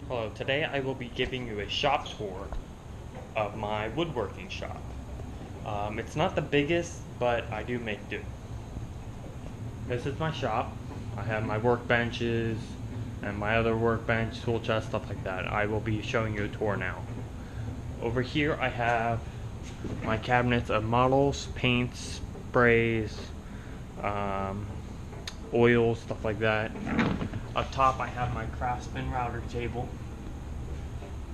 Hello, today I will be giving you a shop tour of my woodworking shop. It's not the biggest, but I do make do. This is my shop. I have my workbenches and my other workbench, tool chest, stuff like that. I will be showing you a tour now. Over here I have my cabinets of models, paints, sprays, oils, stuff like that. Up top I have my Craftsman router table.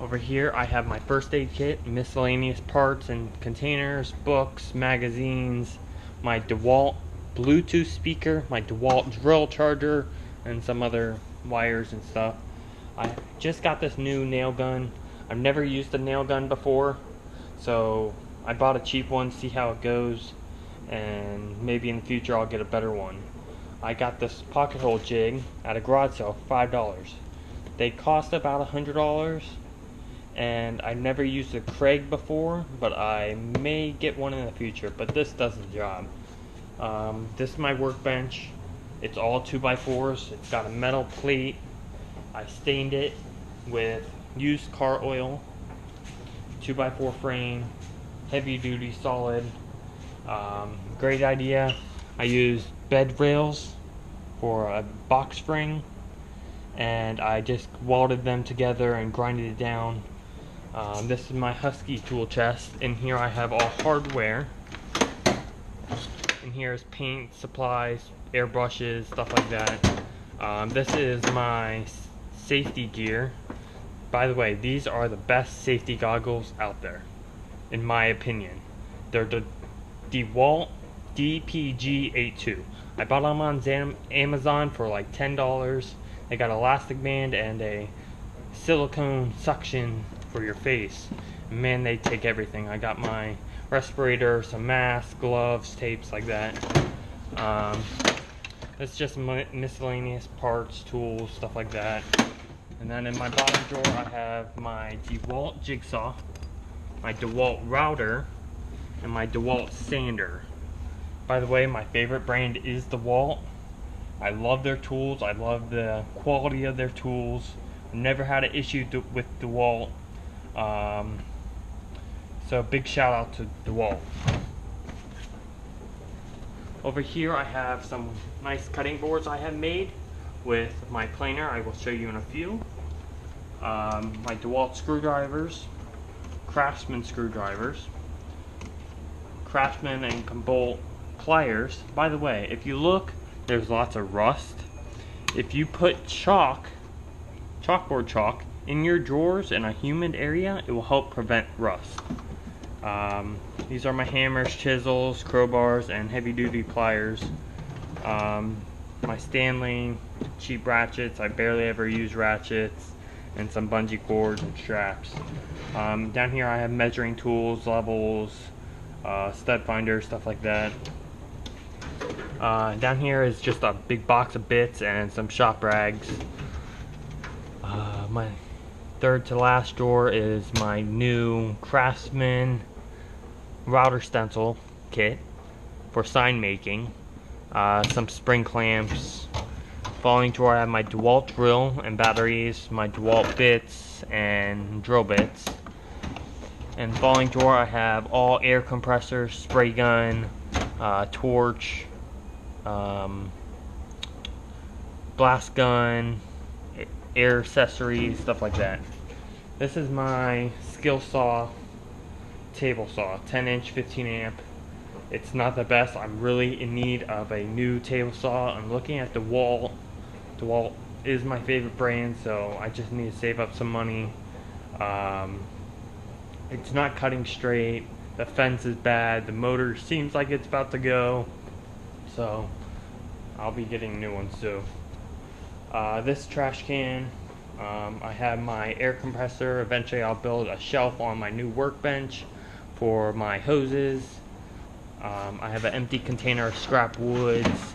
Over here I have my first aid kit, miscellaneous parts and containers, books, magazines, my DeWalt Bluetooth speaker, my DeWalt drill charger, and some other wires and stuff. I just got this new nail gun. I've never used a nail gun before, so I bought a cheap one to see how it goes, and maybe in the future I'll get a better one. I got this pocket hole jig at a garage sale for $5. They cost about $100, and I've never used a Craig before, but I may get one in the future, but this does the job. This is my workbench. It's all 2x4s. It's got a metal plate. I stained it with used car oil, 2x4 frame, heavy duty solid. Great idea. I used bed rails for a box spring, and I just welded them together and grinded it down. This is my Husky tool chest. In here I have all hardware. In here is paint, supplies, airbrushes, stuff like that. This is my safety gear. By the way, these are the best safety goggles out there, in my opinion. They're the DeWalt DPG82. I bought them on Amazon for like $10. They got an elastic band and a silicone suction for your face. Man, they take everything. I got my respirator, some masks, gloves, tapes, like that. It's just miscellaneous parts, tools, stuff like that. And then in my bottom drawer I have my DeWalt jigsaw, my DeWalt router, and my DeWalt sander. By the way, my favorite brand is DeWalt. I love their tools. I love the quality of their tools. I've never had an issue with DeWalt. So big shout out to DeWalt. Over here I have some nice cutting boards I have made with my planer. I will show you in a few. My DeWalt screwdrivers, Craftsman screwdrivers, Craftsman and Bolt pliers. By the way, if you look, there's lots of rust. If you put chalkboard chalk in your drawers in a humid area, it will help prevent rust. These are my hammers, chisels, crowbars, and heavy duty pliers. My Stanley cheap ratchets. I barely ever use ratchets, and some bungee cords and straps. Down here I have measuring tools, levels, stud finders, stuff like that. Down here is just a big box of bits and some shop rags. My third to last drawer is my new Craftsman router stencil kit for sign making. Some spring clamps. Falling drawer I have my DeWalt drill and batteries, my DeWalt bits and drill bits. And falling drawer I have all air compressors, spray gun, torch, blast gun, air accessories, stuff like that. This is my skill saw table saw, 10-inch, 15-amp. It's not the best. I'm really in need of a new table saw. I'm looking at DeWalt. DeWalt is my favorite brand, so I just need to save up some money. It's not cutting straight. The fence is bad. The motor seems like it's about to go. So I'll be getting new ones too. This trash can, I have my air compressor. Eventually I'll build a shelf on my new workbench for my hoses. I have an empty container of scrap woods,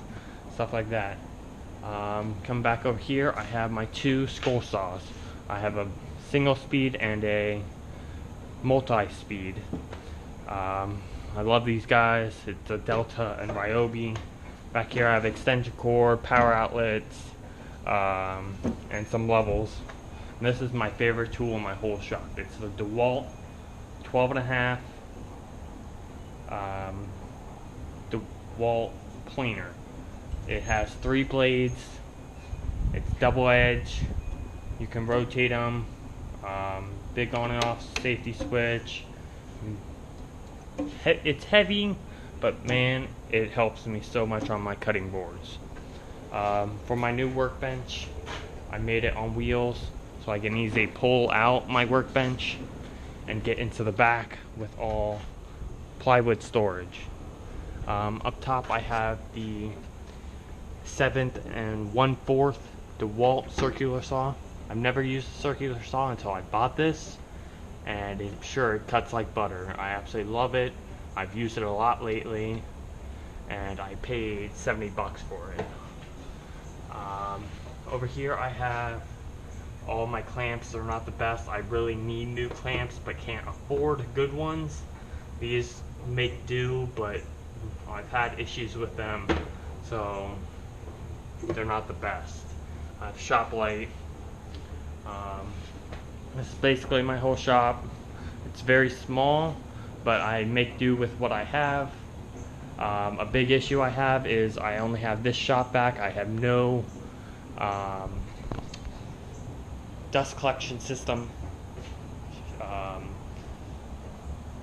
stuff like that. Come back over here, I have my two skull saws. I have a single speed and a multi-speed. I love these guys. It's a Delta and Ryobi. Back here I have extension cord, power outlets, and some levels. And this is my favorite tool in my whole shop. It's the DeWalt 12.5 DeWalt planer. It has 3 blades. It's double edge. You can rotate them. Big on and off safety switch. It's heavy, but man, it helps me so much on my cutting boards. For my new workbench, I made it on wheels so I can easily pull out my workbench and get into the back with all plywood storage. Up top I have the 7th and 1/4 DeWalt circular saw. I've never used a circular saw until I bought this, and I'm sure it cuts like butter. I absolutely love it. I've used it a lot lately, and I paid 70 bucks for it. Over here I have all my clamps. They're not the best. I really need new clamps but can't afford good ones. These make do, but I've had issues with them, so they're not the best. I have shop light. This is basically my whole shop. It's very small, but I make do with what I have. A big issue I have is I only have this shop vac. I have no dust collection system.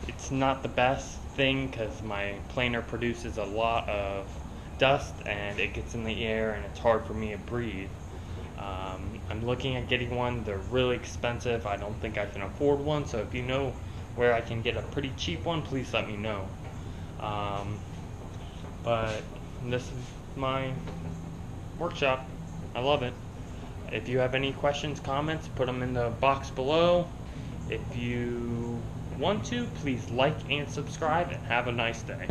It's not the best thing because my planer produces a lot of dust and it gets in the air and it's hard for me to breathe. I'm looking at getting one. They're really expensive. I don't think I can afford one, so if you know where I can get a pretty cheap one, please let me know. But this is my workshop. I love it. If you have any questions, comments, put them in the box below. If you want to, please like and subscribe, and have a nice day.